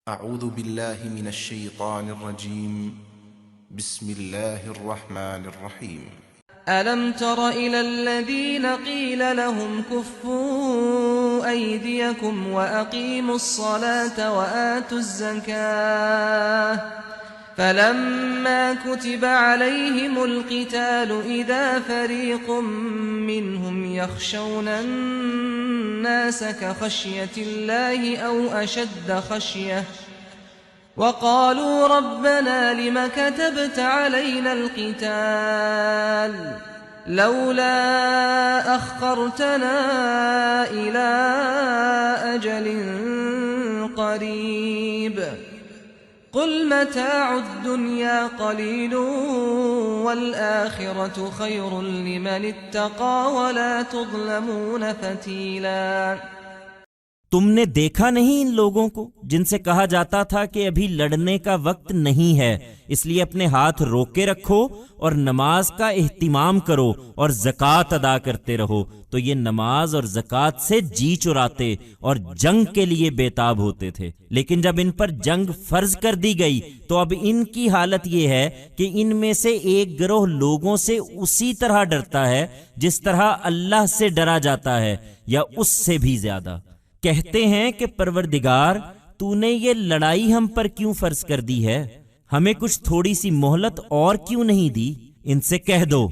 أعوذ بالله من الشيطان الرجيم. بسم الله الرحمن الرحيم. ألم تر إلى الذين قيل لهم كفوا أيديكم وأقيموا الصلاة وآتوا الزكاة فلما كتب عليهم القتال إذا فريق منهم يخشون الناس كخشية الله أو أشد خشية وقالوا ربنا لم كتبت علينا القتال لولا أخرتنا إلى أجل قريب قل متاع الدنيا قليل والآخرة خير لمن اتقى ولا تظلمون فتيلا۔ تم نے دیکھا نہیں ان لوگوں کو جن سے کہا جاتا تھا کہ ابھی لڑنے کا وقت نہیں ہے، اس لیے اپنے ہاتھ روکے رکھو اور نماز کا اہتمام کرو اور زکوٰۃ ادا کرتے رہو، تو یہ نماز اور زکوٰۃ سے جی چراتے اور جنگ کے لیے بےتاب ہوتے تھے۔ لیکن جب ان پر جنگ فرض کر دی گئی تو اب ان کی حالت یہ ہے کہ ان میں سے ایک گروہ لوگوں سے اسی طرح ڈرتا ہے جس طرح اللہ سے ڈرا جاتا ہے یا اس سے بھی زیادہ۔ کہتے ہیں کہ پروردگار تو نے یہ لڑائی ہم پر کیوں فرض کر دی ہے؟ ہمیں کچھ تھوڑی سی مہلت اور کیوں نہیں دی؟ ان سے کہہ دو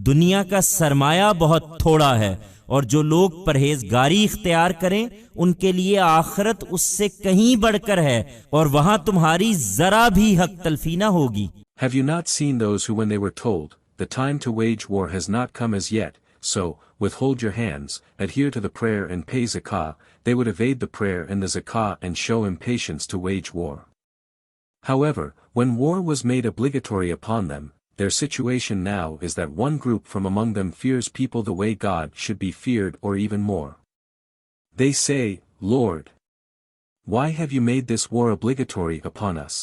دنیا کا سرمایہ بہت تھوڑا ہے، اور جو لوگ پرہیزگاری اختیار کریں ان کے لیے آخرت اس سے کہیں بڑھ کر ہے، اور وہاں تمہاری ذرا بھی حق تلفی نہ ہوگی۔ Have you not seen those who when they were told, the time to wage war has not come as yet, so, withhold your hands, adhere to the prayer and pay zakah, they would evade the prayer and the zakah and show impatience to wage war. However, when war was made obligatory upon them, their situation now is that one group from among them fears people the way God should be feared or even more. They say, Lord, why have you made this war obligatory upon us?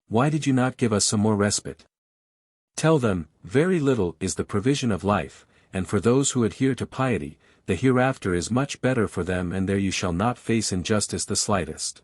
Why did you not give us some more respite? Tell them, very little is the provision of life, and for those who adhere to piety, the hereafter is much better for them, and there you shall not face injustice the slightest.